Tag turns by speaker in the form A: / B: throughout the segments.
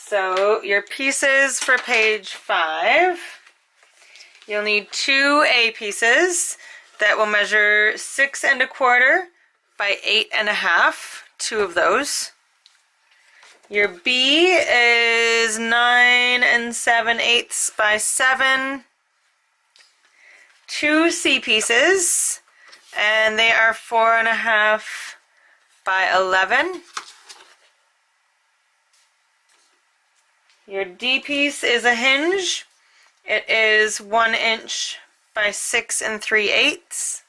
A: So your pieces for page 5, you'll need 2 A pieces that will measure 6 1/4 by 8 1/2, 2 of those. Your B is 9 7/8 by 7, 2 C pieces, and they are 4 1/2 by 11. Your D piece is a hinge. It is 1 inch by 6 3/8.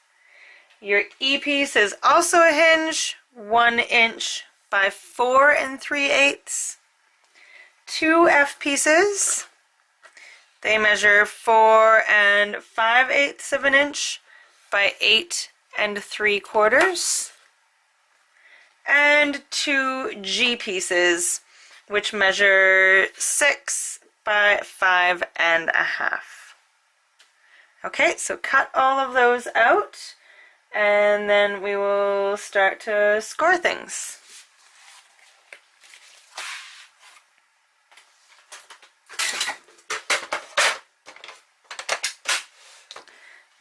A: Your E piece is also a hinge, 1 inch by 4 3/8. 2 F pieces. They measure 4 5/8 of an inch by 8 3/4. And 2 G pieces, which measure 6 by 5 1/2. Okay, so cut all of those out, and then we will start to score things.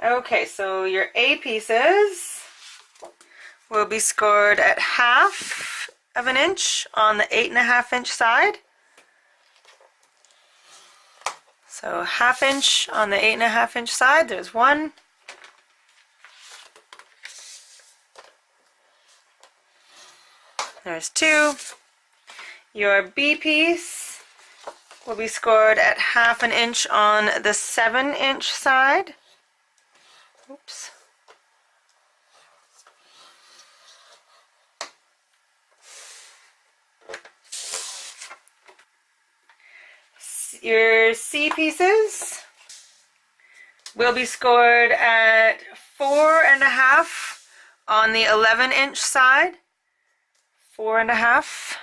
A: Okay, so your A pieces will be scored at 1/2 of an inch on the 8 1/2 inch side. So 1/2 inch on the 8 1/2 inch side, there's 1. There's 2. Your B piece will be scored at 1/2 an inch on the 7 inch side. Oops. Your C pieces will be scored at 4 1/2 on the 11 inch side. 4 1/2.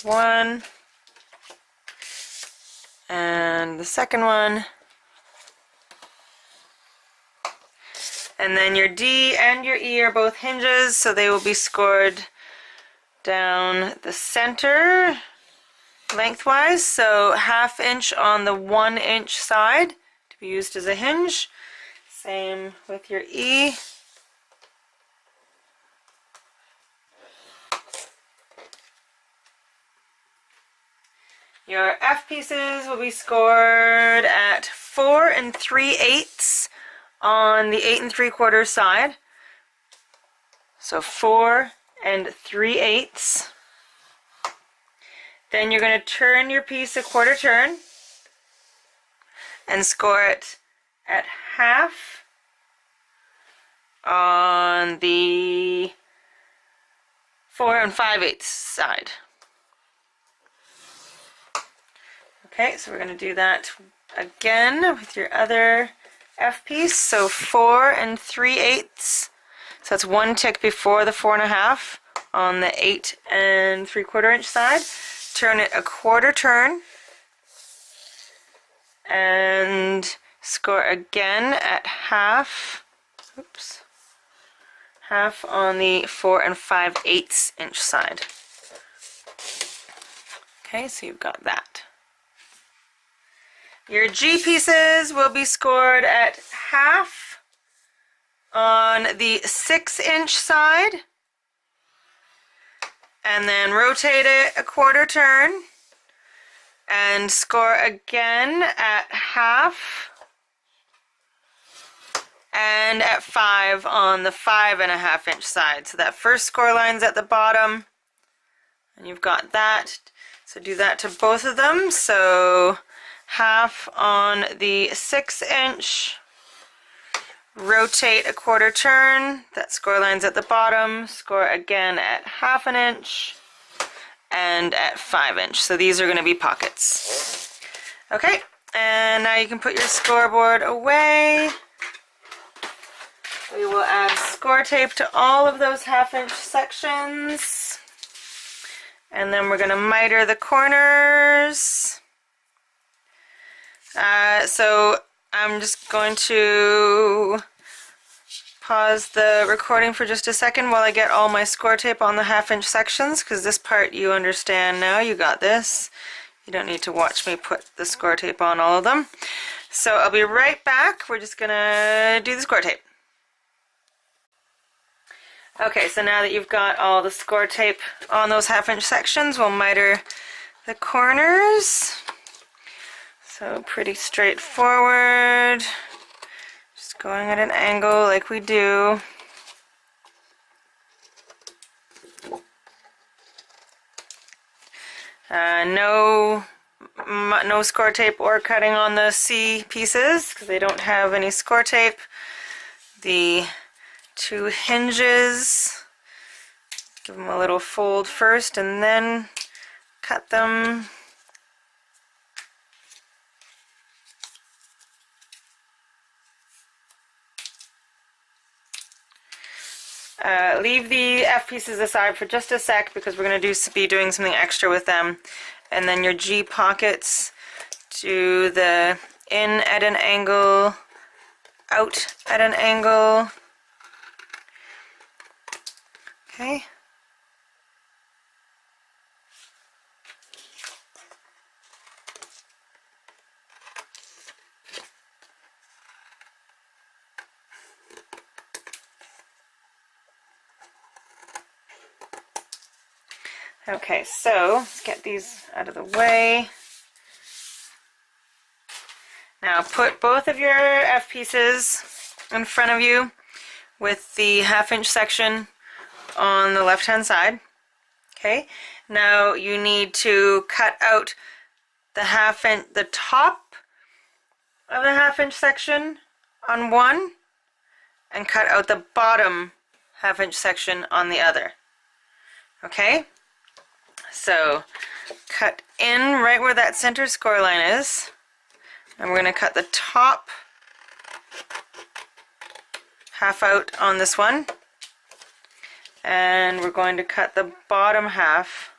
A: One. And the second one. And then your D and your E are both hinges, so they will be scored down the center lengthwise. So 1/2 inch on the 1 inch side to be used as a hinge. Same with your E. Your F pieces will be scored at 4 3/8 on the 8 3/4 side. So 4 3/8. Then you're going to turn your piece a 1/4 turn and score it at 1/2 on the 4 5/8 side. Okay, so we're going to do that again with your other F piece. So 4 3/8. So that's 1 tick before the 4 1/2 on the 8 3/4 inch side. Turn it a 1/4 turn and score again at 1/2. Oops. 1/2 on the 4 5/8 inch side. Okay, so you've got that. Your G pieces will be scored at 1/2 on the 6 inch side, and then rotate it a 1/4 turn and score again at 1/2 and at 5 on the 5 1/2 inch side. So that first score line's at the bottom, and you've got that. So do that to both of them. So 1/2 on the 6 inch, rotate a 1/4 turn, that score line's at the bottom, score again at 1/2 an inch and at 5 inch. So these are going to be pockets. Okay, and now you can put your scoreboard away. We will add score tape to all of those 1/2 inch sections, and then we're going to miter the corners. So I'm just going to pause the recording for just a second while I get all my score tape on the 1/2 inch sections, because this part you understand now, you got this. You don't need to watch me put the score tape on all of them. So I'll be right back. We're just gonna do the score tape. Okay, so now that you've got all the score tape on those 1/2 inch sections, we'll miter the corners. So pretty straightforward. Just going at an angle like we do. No score tape or cutting on the C pieces because they don't have any score tape. The 2 hinges, give them a little fold first and then cut them. Leave the F pieces aside for just a sec because we're going to be doing something extra with them. And then your G pockets, do the in at an angle, out at an angle. Okay. Okay, so let's get these out of the way. Now put both of your F pieces in front of you with the 1/2 inch section on the left hand side. Okay, now you need to cut out the the top of the 1/2 inch section on one and cut out the bottom 1/2 inch section on the other. Okay, so cut in right where that center score line is, and we're going to cut the top half out on this one, and we're going to cut the bottom half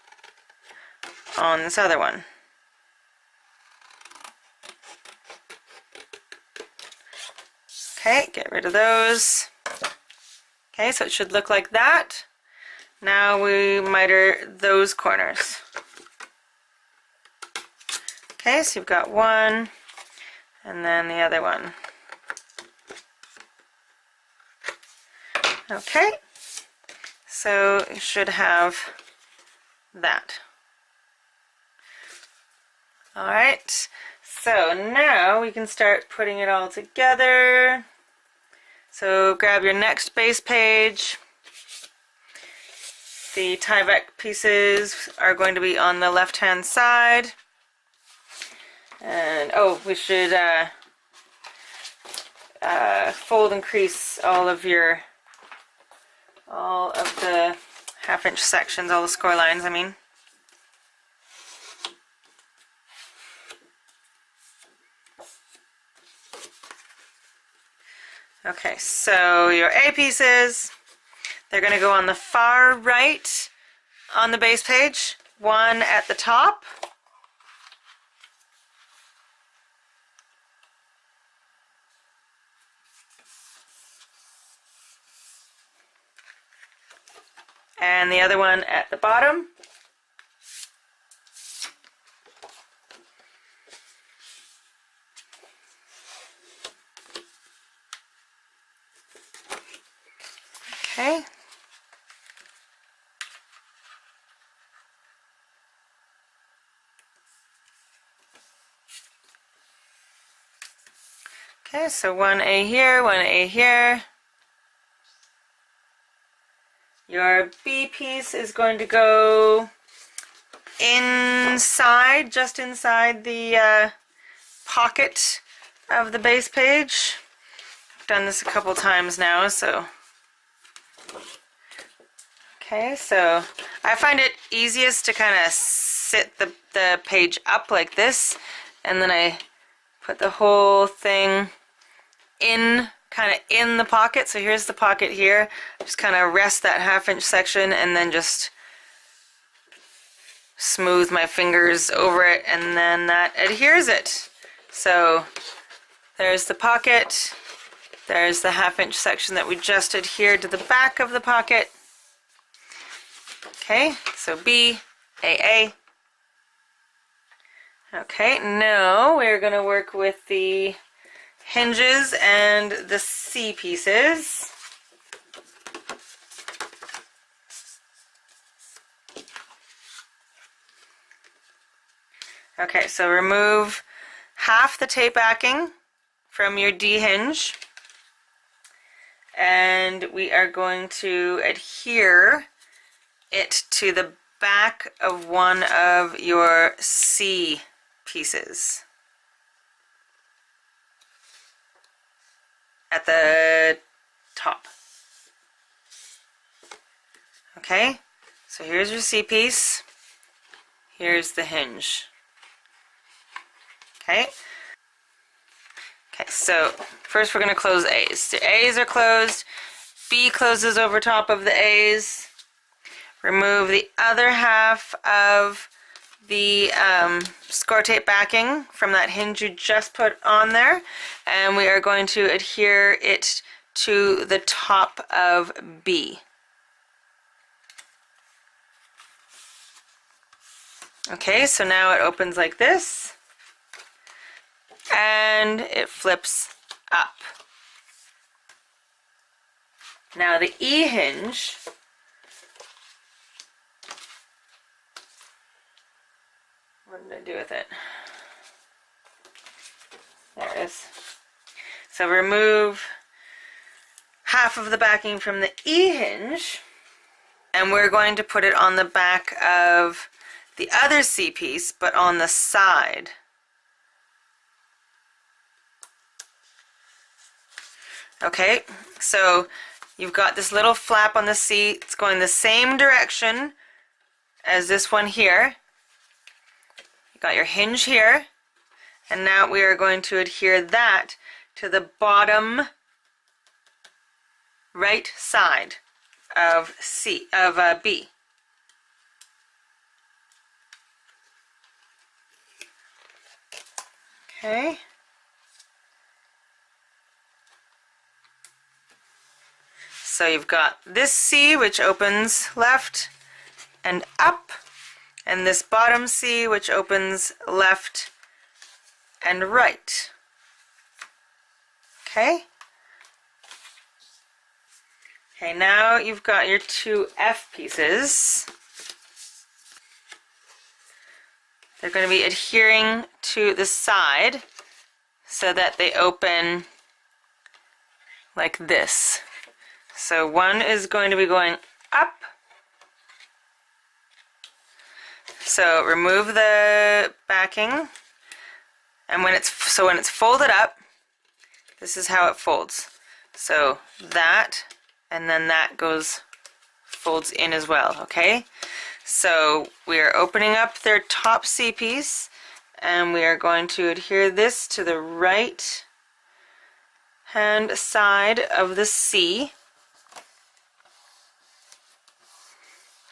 A: on this other one. Okay, get rid of those. Okay, so it should look like that. Now we miter those corners. Okay, so you've got one and then the other one. Okay, so you should have that. Alright, so now we can start putting it all together. So grab your next base page. The Tyvek pieces are going to be on the left hand side. And oh, we should fold and crease all of the 1/2 inch sections, all the score lines, I mean. Okay, so your A pieces, they're going to go on the far right on the base page, one at the top. And the other one at the bottom. Okay. Okay, so one A here, one A here. Your B piece is going to go inside, just inside the pocket of the base page. I've done this a couple times now, so. Okay, so I find it easiest to kind of sit the page up like this, and then I put the whole thing in, kind of in the pocket. So here's the pocket here. Just kind of rest that 1/2 inch section and then just smooth my fingers over it, and then that adheres it. So there's the pocket, There's the 1/2 inch section that we just adhered to the back of the pocket. Okay, so B, AA. Okay, now we're going to work with the hinges and the C pieces. Okay, so remove half the tape backing from your D hinge, and we are going to adhere it to the back of one of your C pieces at the top. Okay, so here's your C piece, here's the hinge. Okay. Okay, so first we're going to close A's. The A's are closed. B closes over top of the A's. Remove the other half of the score tape backing from that hinge you just put on there, and we are going to adhere it to the top of B. Okay, so now it opens like this, and it flips up. Now the E hinge, what did I do with it? There it is. So remove half of the backing from the E hinge, and we're going to put it on the back of the other C piece, but on the side. Okay, so you've got this little flap on the C. It's going the same direction as this one here. You got your hinge here, and now we are going to adhere that to the bottom right side of B. Okay. So you've got this C, which opens left and up, and this bottom C, which opens left and right. Okay? Okay, now you've got your two F pieces. They're going to be adhering to the side so that they open like this. So one is going to be going up. So remove the backing, and when it's folded up, this is how it folds. So that, and then that folds in as well, okay? So we are opening up their top C piece, and we are going to adhere this to the right hand side of the C.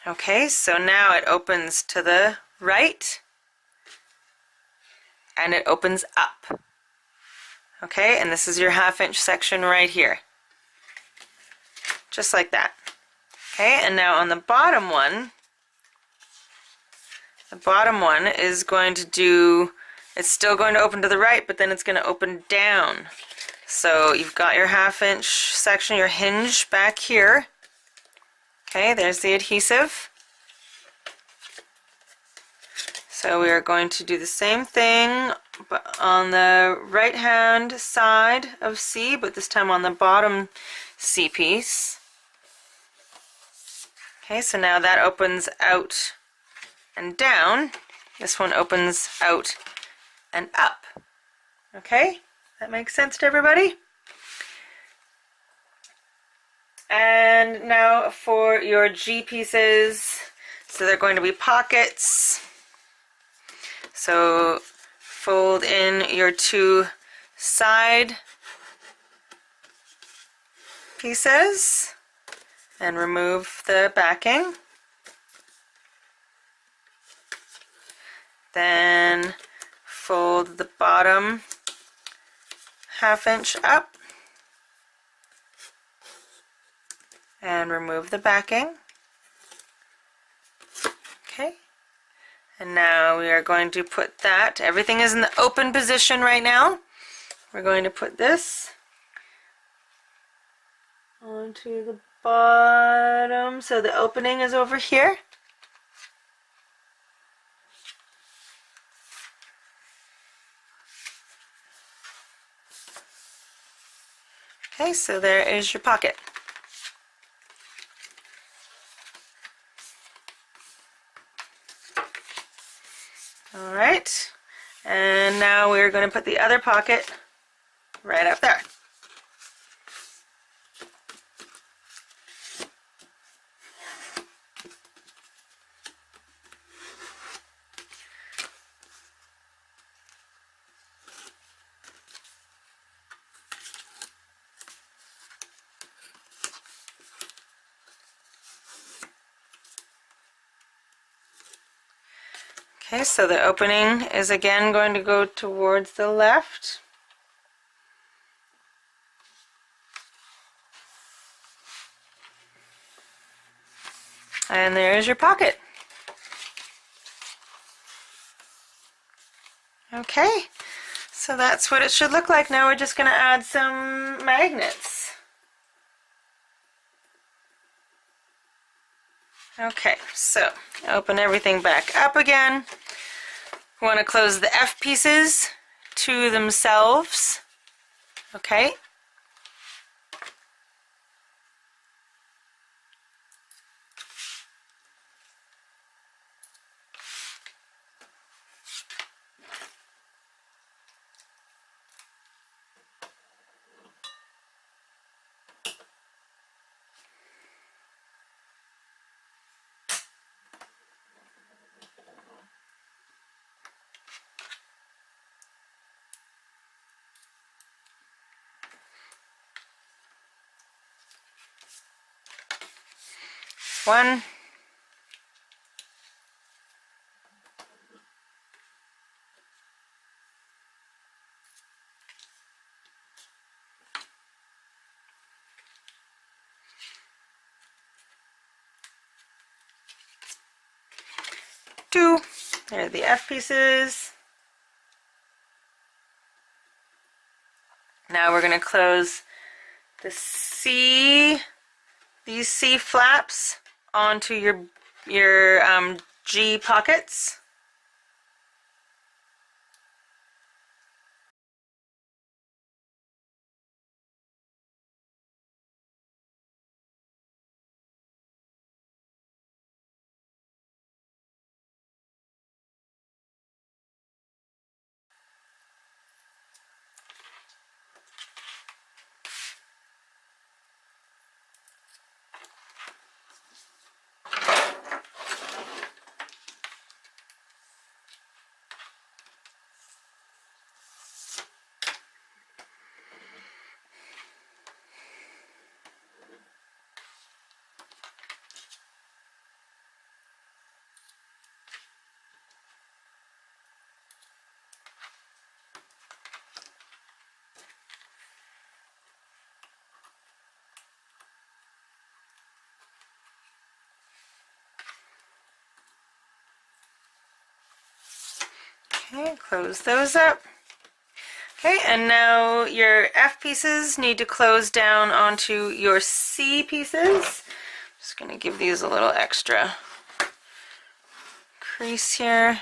A: Okay, so now it opens to the right, and it opens up. Okay, and this is your 1/2 inch section right here. Just like that. Okay, and now on the bottom one is going to do, it's still going to open to the right, but then it's going to open down. So you've got your 1/2 inch section, your hinge back here. Okay, there's the adhesive. So we are going to do the same thing but on the right hand side of C, but this time on the bottom C piece. Okay, so now that opens out and down. This one opens out and up. Okay, that makes sense to everybody? And now for your G pieces, so they're going to be pockets. So fold in your two side pieces and remove the backing. Then fold the bottom 1/2 inch up and remove the backing. Okay, and now we are going to put that, everything is in the open position right now. We're going to put this onto the bottom, so the opening is over here. Okay, so there is your pocket. All right, and now we're going to put the other pocket right up there. Okay, so the opening is again going to go towards the left. And there's your pocket. Okay, so that's what it should look like. Now we're just going to add some magnets. Okay, so open everything back up again. We want to close the F pieces to themselves. Okay. One. Two. There are the F pieces. Now we're going to close the C, these C flaps onto your G pockets. Okay, close those up. Okay, and now your F pieces need to close down onto your C pieces. Just going to give these a little extra crease here.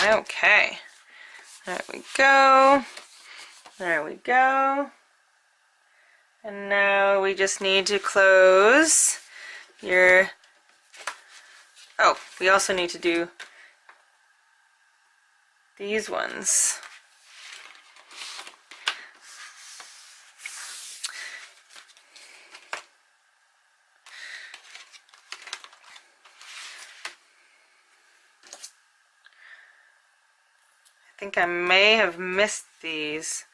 A: Okay, there we go. There we go. And now we just need to close your, oh, we also need to do these ones. I think I may have missed these.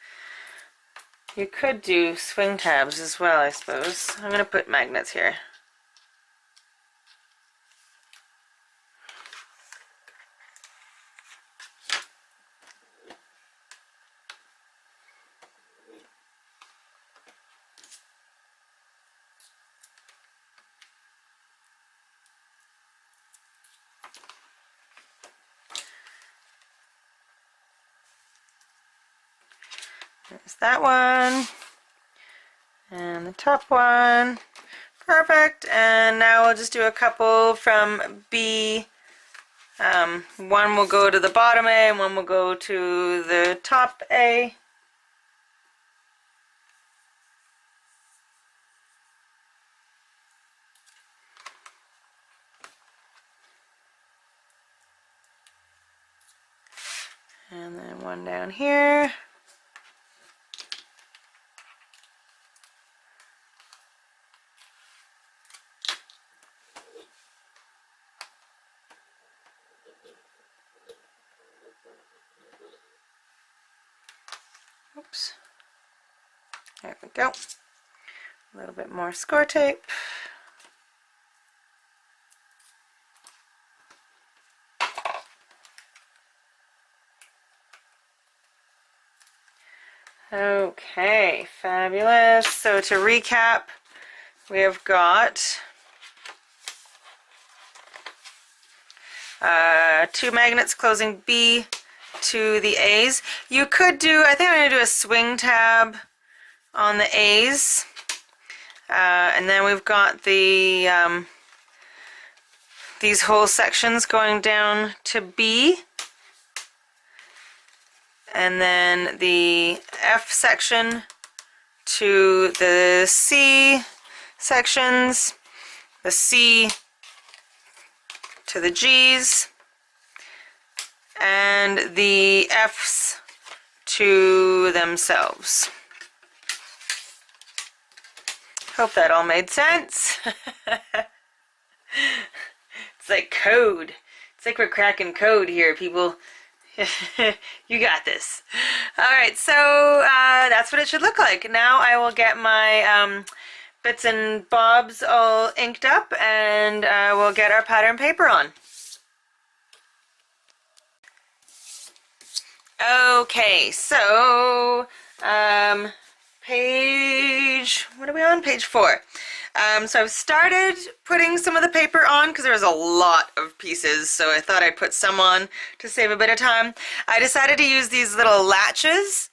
A: You could do swing tabs as well, I suppose. I'm going to put magnets here. There's that one, and the top one. Perfect. And now we'll just do a couple from B. One will go to the bottom A, and one will go to the top A. And then one down here. Oops. There we go. A little bit more score tape. Okay, fabulous. So to recap, we have got 2 magnets closing B to the A's. You could do, I think I'm going to do a swing tab on the A's. And then we've got the these whole sections going down to B. And then the F section to the C sections, the C to the G's, and the F's to themselves. Hope that all made sense. It's like code. It's like we're cracking code here, people. You got this. Alright, so that's what it should look like. Now I will get my bits and bobs all inked up, and we'll get our pattern paper on. Okay, so page, what are we on? Page 4. So I've started putting some of the paper on because there was a lot of pieces, so I thought I'd put some on to save a bit of time. I decided to use these little latches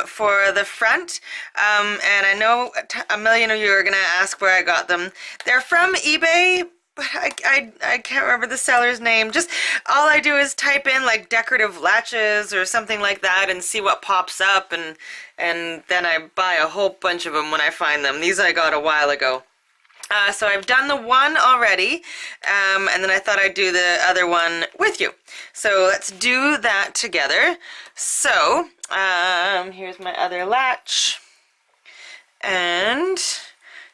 A: for the front, and I know a million of you are going to ask where I got them. They're from eBay, but I can't remember the seller's name. Just all I do is type in like decorative latches or something like that and see what pops up, and then I buy a whole bunch of them when I find them. These I got a while ago. So I've done the one already, and then I thought I'd do the other one with you. So let's do that together. So here's my other latch. And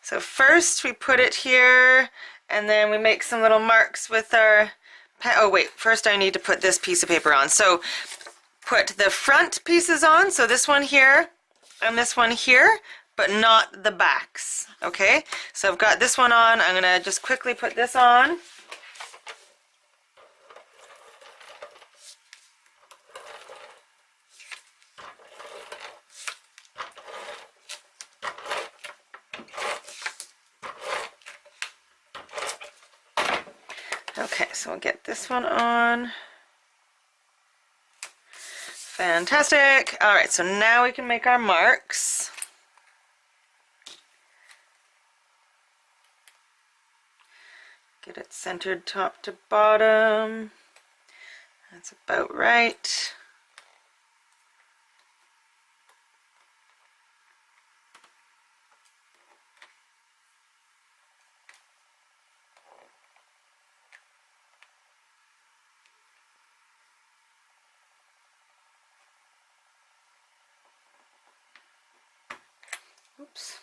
A: so first we put it here, and then we make some little marks with our pen. Oh wait, first I need to put this piece of paper on. So put the front pieces on, so this one here and this one here, but not the backs. Okay, so I've got this one on. I'm gonna just quickly put this on. Okay, so we'll get this one on. Fantastic. All right, so now we can make our marks. Get it centered top to bottom. That's about right. Oops.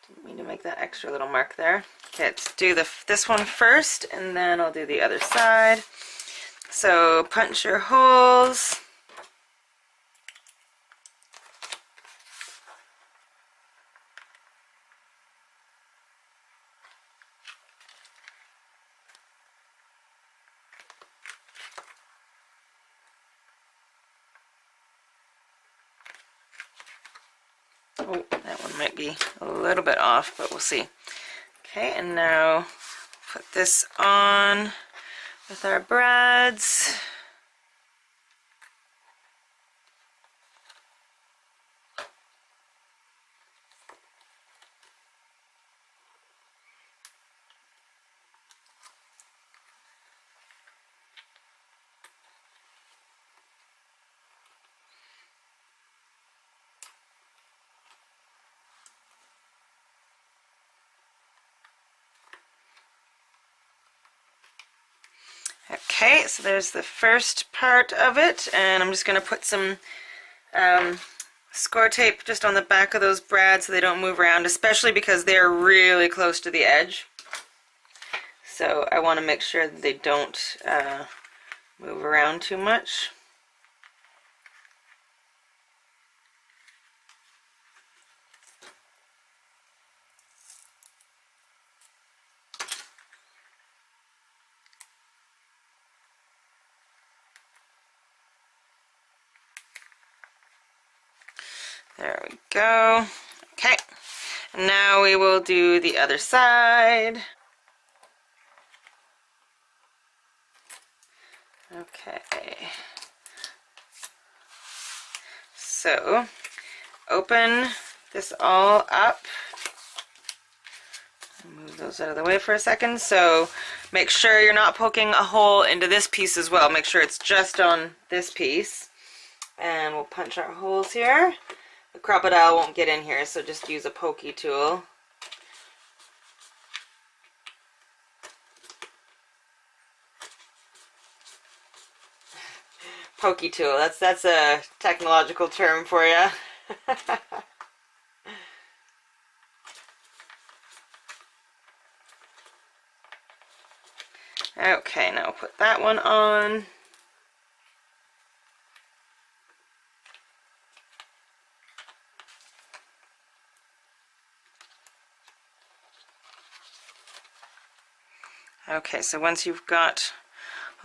A: Didn't mean to make that extra little mark there. Okay, let's do this one first, and then I'll do the other side. So punch your holes. Oh, that one might be a little bit off, but we'll see. Okay, and now put this on with our brads. Okay, so there's the first part of it, and I'm just going to put some score tape just on the back of those brads so they don't move around, especially because they're really close to the edge. So I want to make sure that they don't move around too much. There we go. Okay, and now we will do the other side. Okay, so open this all up. Move those out of the way for a second. So make sure you're not poking a hole into this piece as well. Make sure it's just on this piece. And we'll punch our holes here. The crocodile won't get in here, so just use a pokey tool. Pokey tool, that's a technological term for you. Okay, now put that one on. Okay, so once you've got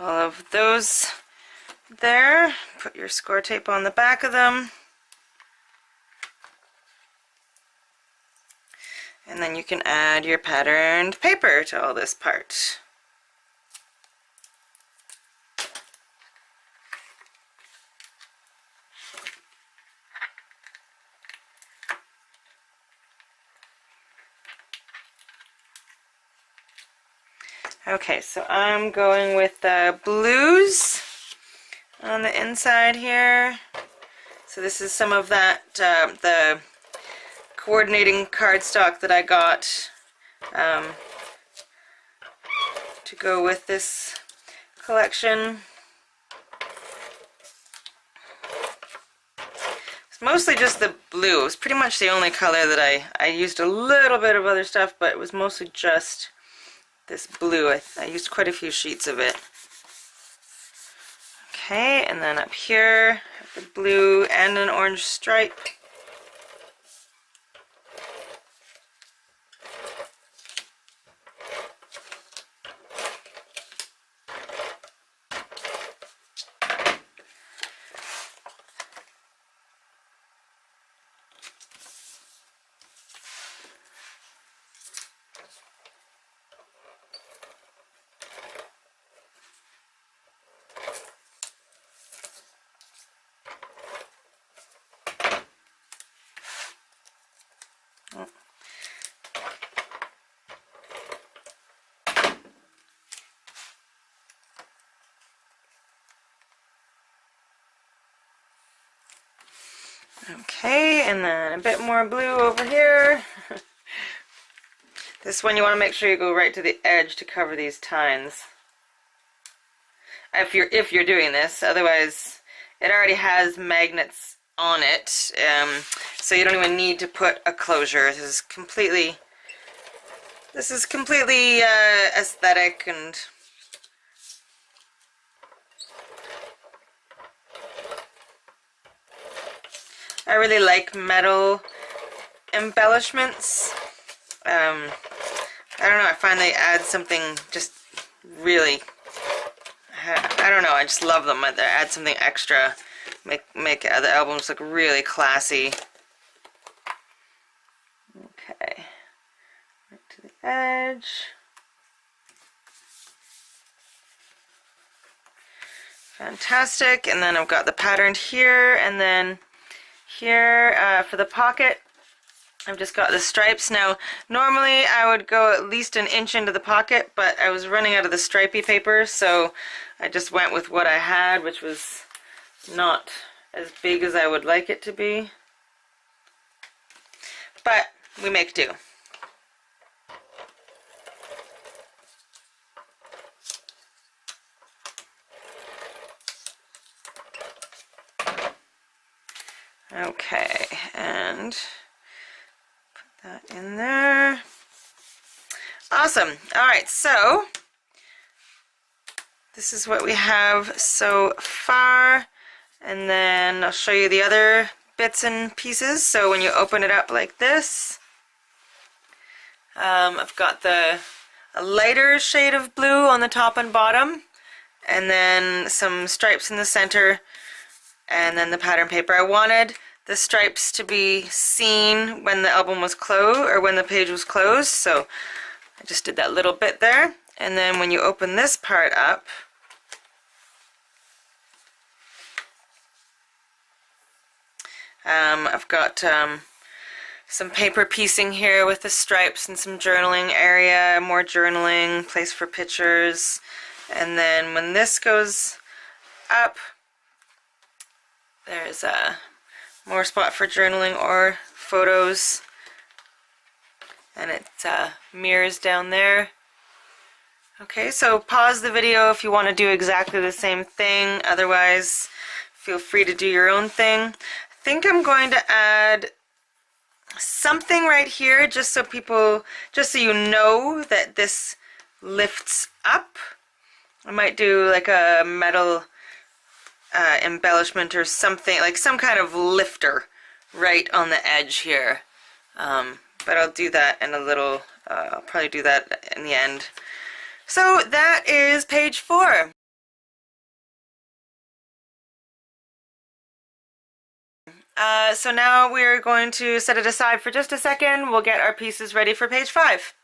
A: all of those there, put your score tape on the back of them. And then you can add your patterned paper to all this part. Okay, so I'm going with the blues on the inside here. So this is some of that, the coordinating cardstock that I got to go with this collection. It's mostly just the blue. It was pretty much the only color that I used a little bit of other stuff, but it was mostly just this blue. I used quite a few sheets of it. Okay, and then up here, I have the blue and an orange stripe. Okay, and then a bit more blue over here. This one you want to make sure you go right to the edge to cover these tines. If you're doing this, otherwise it already has magnets on it, so you don't even need to put a closure. This is completely aesthetic, and I really like metal embellishments. I don't know, I find they add something just really, I don't know, I just love them. They add something extra, make the albums look really classy. Okay, right to the edge. Fantastic, and then I've got the pattern here, and then here for the pocket, I've just got the stripes. Now, normally I would go at least an inch into the pocket, but I was running out of the stripy paper, so I just went with what I had, which was not as big as I would like it to be. But we make do. Okay, and put that in there. Awesome. All right, so this is what we have so far, and then I'll show you the other bits and pieces. So when you open it up like this, I've got a lighter shade of blue on the top and bottom, and then some stripes in the center, and then the pattern paper. I wanted the stripes to be seen when the album was closed, or when the page was closed, so I just did that little bit there. And then when you open this part up, I've got some paper piecing here with the stripes and some journaling area, more journaling, place for pictures. And then when this goes up, there's more spot for journaling or photos, and it mirrors down there. Okay, so pause the video if you want to do exactly the same thing. Otherwise, feel free to do your own thing. I think I'm going to add something right here just so you know that this lifts up. I might do like a metal embellishment or something, like some kind of lifter right on the edge here. But I'll do that in a little, I'll probably do that in the end. So that is page 4. So now we're going to set it aside for just a second. We'll get our pieces ready for page 5.